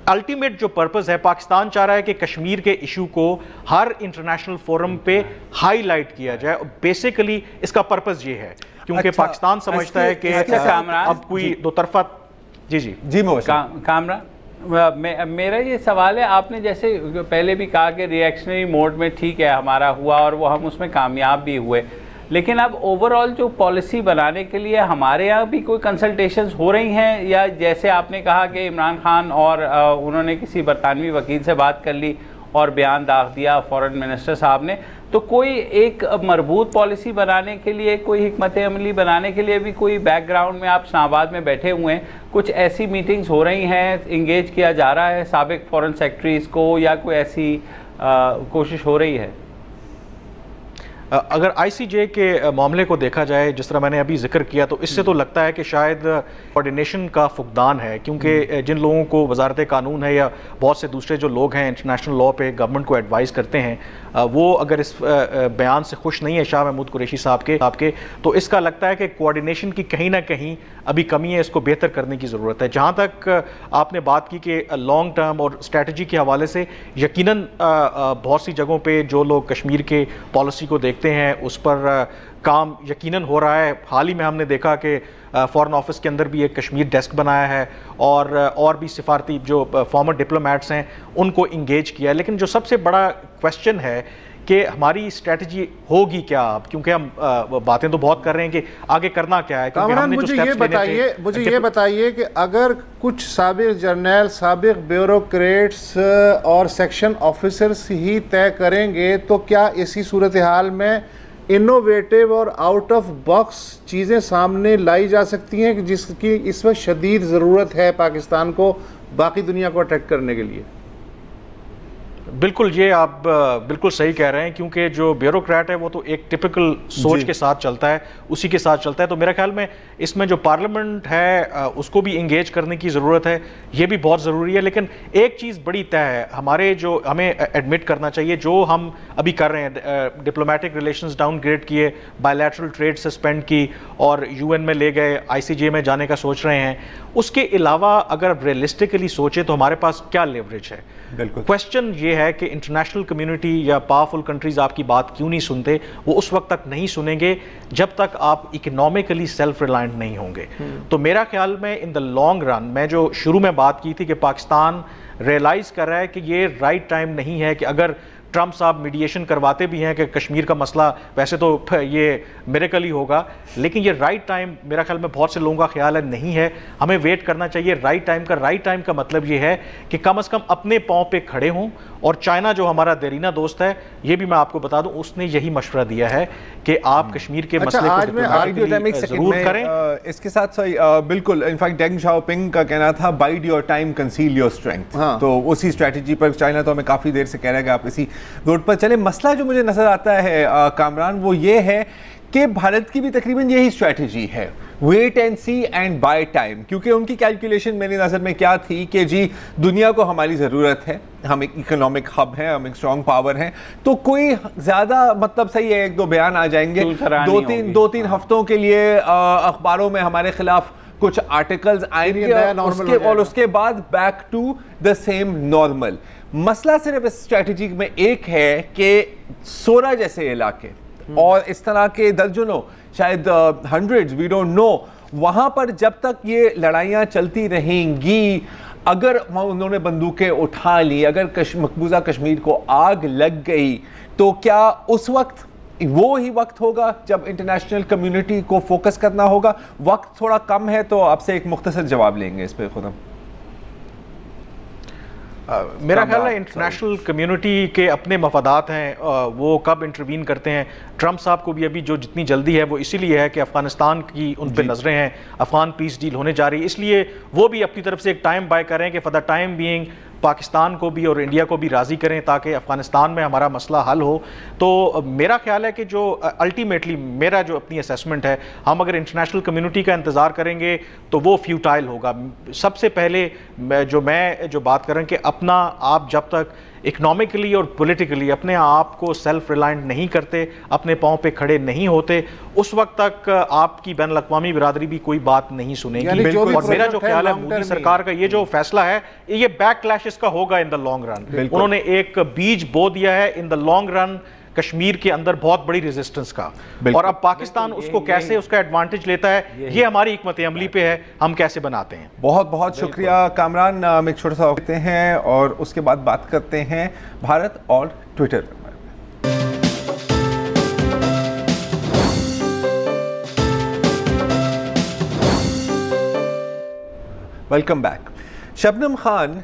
अल्टीमेट जो पर्पस है, पाकिस्तान चाह रहा है कि कश्मीर के इशू को हर इंटरनेशनल फोरम पे हाईलाइट किया जाए। बेसिकली इसका पर्पस ये है, क्योंकि पाकिस्तान समझता है कि अब कोई दो तरफा। जी कामरा, मेरा ये सवाल है, आपने जैसे पहले भी कहा कि रिएक्शनरी मोड में ठीक है हमारा हुआ और वो हम उसमें कामयाब भी हुए, लेकिन अब ओवरऑल जो पॉलिसी बनाने के लिए हमारे यहाँ भी कोई कंसल्टेशंस हो रही हैं, या जैसे आपने कहा कि इमरान खान और उन्होंने किसी बरतानवी वकील से बात कर ली और बयान दाग दिया फॉरेन मिनिस्टर साहब ने, तो कोई एक मरबूत पॉलिसी बनाने के लिए, कोई हिकमत अमली बनाने के लिए भी कोई बैकग्राउंड में, आप इस्लामाबाद में बैठे हुए हैं, कुछ ऐसी मीटिंग्स हो रही हैं, इंगेज किया जा रहा है साबिक फॉरेन सेक्रेटरीज को, या कोई ऐसी कोशिश हो रही है? अगर आईसीजे के मामले को देखा जाए, जिस तरह मैंने अभी जिक्र किया, तो इससे तो लगता है कि शायद कोऑर्डिनेशन का फुकदान है, क्योंकि जिन लोगों को वजारत कानून है या बहुत से दूसरे जो लोग हैं इंटरनेशनल लॉ पे गवर्नमेंट को एडवाइस करते हैं, वो अगर इस बयान से खुश नहीं है शाह महमूद कुरैशी साहब के, तो इसका लगता है कि कोऑर्डिनेशन की कहीं ना कहीं अभी कमी है, इसको बेहतर करने की ज़रूरत है। जहाँ तक आपने बात की कि लॉन्ग टर्म और स्ट्रैटेजी के हवाले से, यकीनन बहुत सी जगहों पर जो लोग कश्मीर के पॉलिसी को देखते हैं उस पर काम यकीनन हो रहा है। हाल ही में हमने देखा कि फॉरेन ऑफिस के अंदर भी एक कश्मीर डेस्क बनाया है, और भी सिफारती जो फॉर्मर डिप्लोमेट्स हैं उनको इंगेज किया है। लेकिन जो सबसे बड़ा क्वेश्चन है कि हमारी स्ट्रेटजी होगी क्या अब, क्योंकि हम बातें तो बहुत कर रहे हैं कि आगे करना क्या है। मुझे ये बताइए कि अगर कुछ साबिक जर्नल, साबिक ब्यूरोक्रेट्स और सेक्शन ऑफिसर्स ही तय करेंगे, तो क्या इसी सूरत हाल में इनोवेटिव और आउट ऑफ बॉक्स चीज़ें सामने लाई जा सकती हैं कि जिसकी इस वक्त शदीद ज़रूरत है पाकिस्तान को बाकी दुनिया को अट्रैक्ट करने के लिए? बिल्कुल, ये आप बिल्कुल सही कह रहे हैं, क्योंकि जो ब्यूरोक्रेट है वो तो एक टिपिकल सोच के साथ चलता है, उसी के साथ चलता है। तो मेरा ख्याल में इसमें जो पार्लियामेंट है उसको भी इंगेज करने की ज़रूरत है, ये भी बहुत ज़रूरी है। लेकिन एक चीज़ बड़ी तय है, हमें एडमिट करना चाहिए, जो हम अभी कर रहे हैं, डिप्लोमेटिक रिलेशंस डाउनग्रेड किए, बायलैटरल ट्रेड सस्पेंड की और यूएन में ले गए, आईसीजे में जाने का सोच रहे हैं, उसके अलावा अगर रियलिस्टिकली सोचे तो हमारे पास क्या लेवरेज है? बिल्कुल, क्वेश्चन ये है कि इंटरनेशनल कम्युनिटी या पावरफुल कंट्रीज आपकी बात क्यों नहीं सुनते? वो उस वक्त तक नहीं सुनेंगे जब तक आप इकोनॉमिकली सेल्फ रिलायंट नहीं होंगे। तो मेरा ख्याल में इन द लॉन्ग रन, मैं जो शुरू में बात की थी कि पाकिस्तान रियलाइज कर रहा है कि ये राइट टाइम नहीं है कि अगर ट्रंप साहब मीडिएशन करवाते भी हैं कि कश्मीर का मसला वैसे तो ये मिरेकल ही होगा, लेकिन ये राइट टाइम मेरा ख्याल में बहुत से लोगों का ख्याल है नहीं है। हमें वेट करना चाहिए राइट टाइम का। राइट टाइम का मतलब ये है कि कम से कम अपने पाँव पे खड़े हों और चाइना जो हमारा देरीना दोस्त है, ये भी मैं आपको बता दूं, उसने यही मशवरा दिया है कि आप कश्मीर के मसले को जरूर करें। इसके साथ बिल्कुल, इनफैक्ट डेंग शाओपिंग का कहना था wide your time conceal your strength. तो उसी स्ट्रेटजी पर चाइना तो हमें काफ़ी देर से कह रहा है कि आप इसी रोड पर चले। मसला जो मुझे नज़र आता है कामरान, वो ये है कि भारत की भी तकरीबन यही स्ट्रेटजी है, wait and see and buy time. क्योंकि उनकी कैलकुलेशन मेरी नज़र में क्या थी कि जी दुनिया को हमारी ज़रूरत है, हम एक इकोनॉमिक हब हैं, हम एक स्ट्रॉन्ग पावर हैं, तो कोई ज़्यादा मतलब सही है एक दो बयान आ जाएंगे, दो तीन हफ्तों के लिए अखबारों में हमारे खिलाफ कुछ आर्टिकल्स आएंगे और उसके बाद back to the same normal. मसला सिर्फ इस स्ट्रेटजी में एक है कि सोरा जैसे इलाके और इस तरह के दर्जनों, शायद हंड्रेड्स, वी डोंट नो, वहां पर जब तक ये लड़ाइयां चलती रहेंगी, अगर उन्होंने बंदूकें उठा ली, अगर मकबूजा कश्मीर को आग लग गई, तो क्या उस वक्त वो ही वक्त होगा जब इंटरनेशनल कम्युनिटी को फोकस करना होगा? वक्त थोड़ा कम है, तो आपसे एक मुख्तसर जवाब लेंगे इस पर खुद हम। मेरा ख्याल है इंटरनेशनल कम्युनिटी के अपने मफादात हैं, वो कब इंटरवीन करते हैं। ट्रंप साहब को भी अभी जो जितनी जल्दी है वो इसीलिए है कि अफगानिस्तान की उन पे नजरें हैं, अफगान पीस डील होने जा रही है, इसलिए वो भी अपनी तरफ से एक टाइम बाय करें कि for the time being Pakistan को भी और इंडिया को भी राज़ी करें ताकि अफगानिस्तान में हमारा मसला हल हो। तो मेरा ख्याल है कि जो अल्टीमेटली मेरा जो अपनी असेसमेंट है, हम अगर इंटरनेशनल कम्युनिटी का इंतज़ार करेंगे तो वो फ्यूटाइल होगा। सबसे पहले मैं जो बात करें कि अपना आप जब तक इकोनॉमिकली और पॉलिटिकली अपने आप को सेल्फ रिलायंट नहीं करते, अपने पाँव पे खड़े नहीं होते, उस वक्त तक आपकी बैन अल-अक़वामी बिरादरी भी कोई बात नहीं सुनेगी। और मेरा जो ख्याल है मोदी सरकार का ये जो फैसला है, ये बैकलैश इसका होगा इन द लॉन्ग रन। उन्होंने एक बीज बो दिया है in the long run Kashmir के अंदर बहुत बड़ी रेजिस्टेंस का, और अब पाकिस्तान उसको कैसे उसका एडवांटेज लेता है, ये हमारी हिकमत अमली पे है, हम कैसे बनाते हैं। बहुत बहुत शुक्रिया कामरान। हम एक छोटा सा देखते हैं और उसके बाद बात करते हैं भारत और Twitter. Welcome back. Shabnam Khan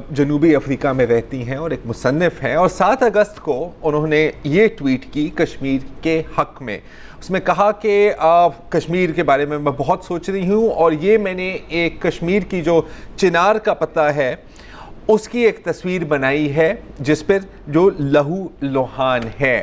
जनूबी अफ्रीका में रहती हैं और एक मुसन्निफ़ हैं, और 7 अगस्त को उन्होंने ये ट्वीट की कश्मीर के हक़ में। उसमें कहा कि कश्मीर के बारे में मैं बहुत सोच रही हूँ, और ये मैंने एक कश्मीर की जो चिनार का पत्ता है उसकी एक तस्वीर बनाई है जिस पर जो लहू लुहान है।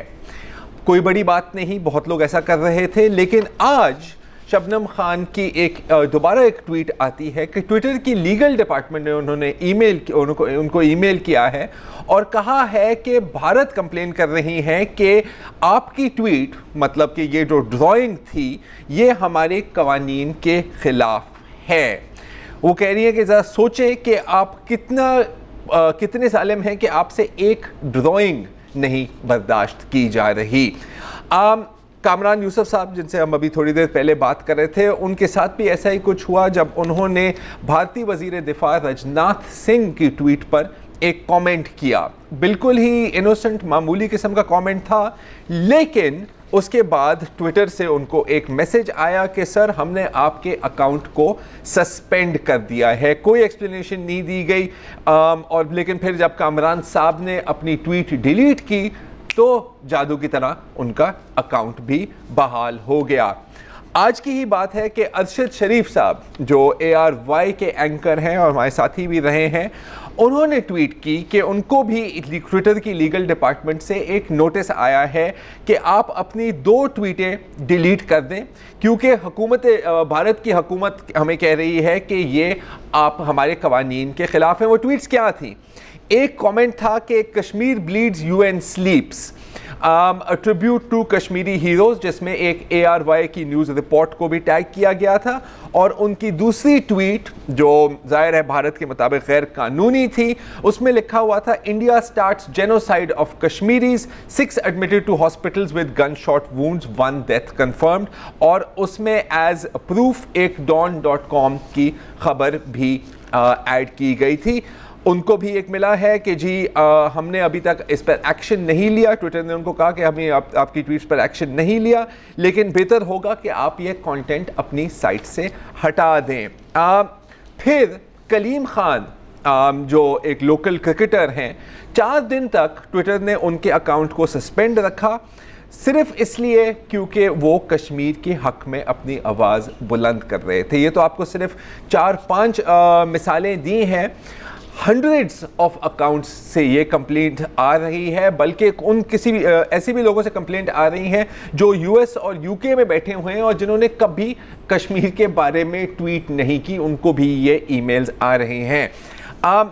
कोई बड़ी बात नहीं, बहुत लोग ऐसा कर रहे थे, लेकिन आज शबनम खान की दोबारा एक ट्वीट आती है कि ट्विटर की लीगल डिपार्टमेंट ने उनको ईमेल किया है और कहा है कि भारत कंप्लेन कर रही है कि आपकी ट्वीट, मतलब कि ये जो ड्राइंग थी, ये हमारे कवानीन के ख़िलाफ़ है। वो कह रही है कि ज़रा सोचें कि आप कितने सालिम हैं कि आपसे एक ड्राइंग नहीं बर्दाश्त की जा रही। कामरान यूसुफ साहब, जिनसे हम अभी थोड़ी देर पहले बात कर रहे थे, उनके साथ भी ऐसा ही कुछ हुआ जब उन्होंने भारतीय वज़ीर दिफा राजनाथ सिंह की ट्वीट पर एक कमेंट किया। बिल्कुल ही इनोसेंट मामूली किस्म का कमेंट था, लेकिन उसके बाद ट्विटर से उनको एक मैसेज आया कि सर हमने आपके अकाउंट को सस्पेंड कर दिया है। कोई एक्सप्लेनेशन नहीं दी गई, और लेकिन फिर जब कामरान साहब ने अपनी ट्वीट डिलीट की तो जादू की तरह उनका अकाउंट भी बहाल हो गया। आज की ही बात है कि अरशद शरीफ साहब, जो ARY के एंकर हैं और हमारे साथी भी रहे हैं, उन्होंने ट्वीट की कि उनको भी ट्विटर की लीगल डिपार्टमेंट से एक नोटिस आया है कि आप अपनी 2 ट्वीटें डिलीट कर दें, क्योंकि भारत की हुकूमत हमें कह रही है कि ये आप हमारे कवानीन के ख़िलाफ़ हैं। वो ट्वीट्स क्या थी? एक कमेंट था कि Kashmir bleeds UN sleeps, a tribute to Kashmiri heroes, जिसमें एक ARY की न्यूज़ रिपोर्ट को भी टैग किया गया था, और उनकी दूसरी ट्वीट जो ज़ाहिर है भारत के मुताबिक गैर कानूनी थी, उसमें लिखा हुआ था India starts genocide of Kashmiris, 6 admitted to hospitals with gun shot wounds, 1 death confirmed, और उसमें एज प्रूफ एक don.com की खबर भी ऐड की गई थी। उनको भी एक मिला है कि जी हमने अभी तक इस पर एक्शन नहीं लिया। ट्विटर ने उनको कहा कि हमने आपकी ट्वीट्स पर एक्शन नहीं लिया, लेकिन बेहतर होगा कि आप ये कंटेंट अपनी साइट से हटा दें। फिर कलीम खान जो एक लोकल क्रिकेटर हैं, 4 दिन तक ट्विटर ने उनके अकाउंट को सस्पेंड रखा, सिर्फ इसलिए क्योंकि वो कश्मीर के हक में अपनी आवाज़ बुलंद कर रहे थे। ये तो आपको सिर्फ 4-5 मिसालें दी हैं। हंड्रेड्स ऑफ अकाउंट्स से ये कंप्लेंट आ रही है, बल्कि उन किसी भी ऐसे भी लोगों से कंप्लेंट आ रही हैं जो यूएस और यूके में बैठे हुए हैं और जिन्होंने कभी कश्मीर के बारे में ट्वीट नहीं की, उनको भी ये ईमेल्स आ रहे हैं।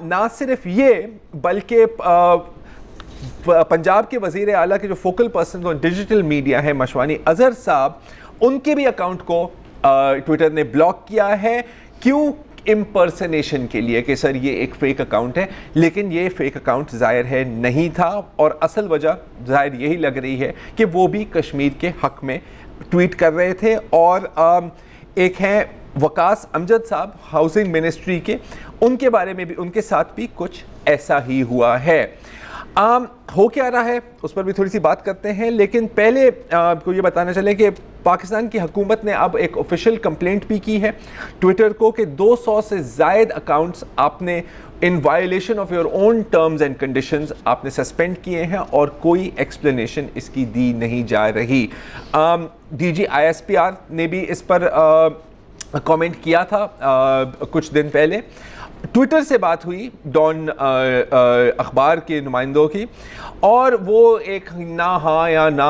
ना सिर्फ ये, बल्कि पंजाब के वज़ीर आला के जो focal person on digital media है मशवानी अजहर साहब, उनके भी अकाउंट को ट्विटर ने ब्लॉक किया है। क्यों? इम्पर्सनेशन के लिए कि सर ये एक फेक अकाउंट है, लेकिन ये फेक अकाउंट ज़ाहिर है नहीं था और असल वजह ज़ाहिर यही लग रही है कि वो भी कश्मीर के हक में ट्वीट कर रहे थे। और एक हैं वकास अमजद साहब हाउसिंग मिनिस्ट्री के, उनके बारे में भी, उनके साथ भी कुछ ऐसा ही हुआ है। हो क्या रहा है उस पर भी थोड़ी सी बात करते हैं, लेकिन पहले आपको ये बताना चले कि पाकिस्तान की हुकूमत ने अब एक ऑफिशियल कंप्लेंट भी की है ट्विटर को कि 200 से ज़ायद अकाउंट्स आपने in violation of your own terms and conditions आपने सस्पेंड किए हैं और कोई एक्सप्लेनेशन इसकी दी नहीं जा रही। DG ISPR ने भी इस पर कमेंट किया था कुछ दिन पहले। ट्विटर से बात हुई डॉन अखबार के नुमाइंदों की, और वो एक ना हाँ या ना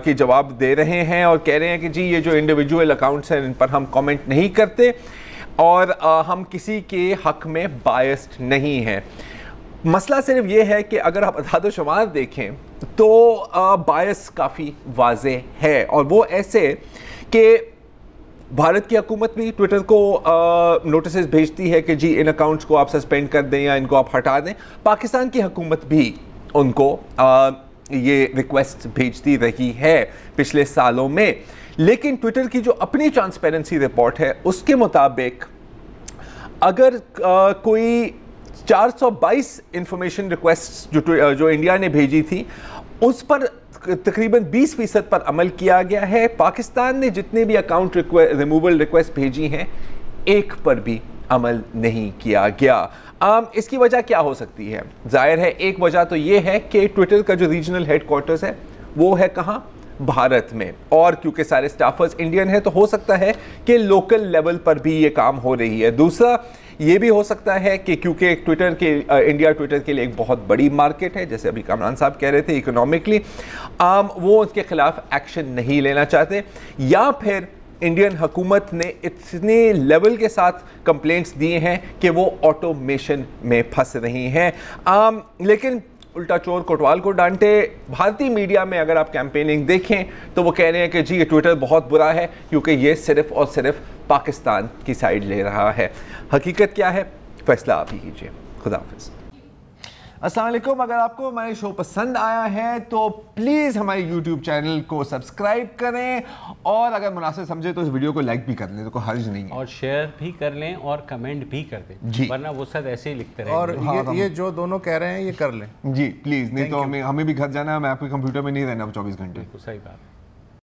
के जवाब दे रहे हैं और कह रहे हैं कि जी ये जो इंडिविजुअल अकाउंट्स हैं इन पर हम कमेंट नहीं करते और हम किसी के हक में बायस्ड नहीं हैं। मसला सिर्फ ये है कि अगर आप अदाद-ओ-शुमार देखें तो बायस काफ़ी वाज़े है, और वो ऐसे कि भारत की हुकूमत भी ट्विटर को नोटिस भेजती है कि जी इन अकाउंट्स को आप सस्पेंड कर दें या इनको आप हटा दें। पाकिस्तान की हुकूमत भी उनको ये रिक्वेस्ट भेजती रही है पिछले सालों में, लेकिन ट्विटर की जो अपनी ट्रांसपेरेंसी रिपोर्ट है उसके मुताबिक अगर कोई 422 इंफॉर्मेशन रिक्वेस्ट जो इंडिया ने भेजी थी उस पर तकरीबन 20% पर अमल किया गया है। पाकिस्तान ने जितने भी अकाउंट रिमूवल रिक्वेस्ट भेजी हैं एक पर भी अमल नहीं किया गया। इसकी वजह क्या हो सकती है? जाहिर है एक वजह तो ये है कि ट्विटर का जो रीजनल हेडक्वार्टर्स है वो है कहाँ? भारत में, और क्योंकि सारे स्टाफर्स इंडियन है तो हो सकता है कि लोकल लेवल पर भी ये काम हो रही है। दूसरा ये भी हो सकता है कि क्योंकि ट्विटर के इंडिया ट्विटर के लिए एक बहुत बड़ी मार्केट है, जैसे अभी कामरान साहब कह रहे थे इकोनॉमिकली, वो उसके खिलाफ एक्शन नहीं लेना चाहते, या फिर इंडियन हुकूमत ने इतने लेवल के साथ कंप्लेंट्स दिए हैं कि वो ऑटोमेशन में फंस रही हैं। लेकिन उल्टा चोर कोतवाल को डांटे। भारतीय मीडिया में अगर आप कैंपेनिंग देखें तो वो कह रहे हैं कि जी ये ट्विटर बहुत बुरा है क्योंकि ये सिर्फ और सिर्फ पाकिस्तान की साइड ले रहा है। हकीकत क्या है, फैसला आप ही कीजिए। खुदा हाफिज़। अस्सलाम वालेकुम। अगर आपको हमारे शो पसंद आया है तो प्लीज़ हमारे YouTube चैनल को सब्सक्राइब करें, और अगर मुनासिब समझे तो इस वीडियो को लाइक भी कर लें, तो कोई हर्ज नहीं है, और शेयर भी कर लें और कमेंट भी कर दें जी, वरना वो सब ऐसे ही लिखते रहें। और ये जो दोनों कह रहे हैं ये कर लें जी प्लीज़, नहीं तो हमें भी घर जाना है, मैं आपके कंप्यूटर में नहीं रहना 24 घंटे। सही बात।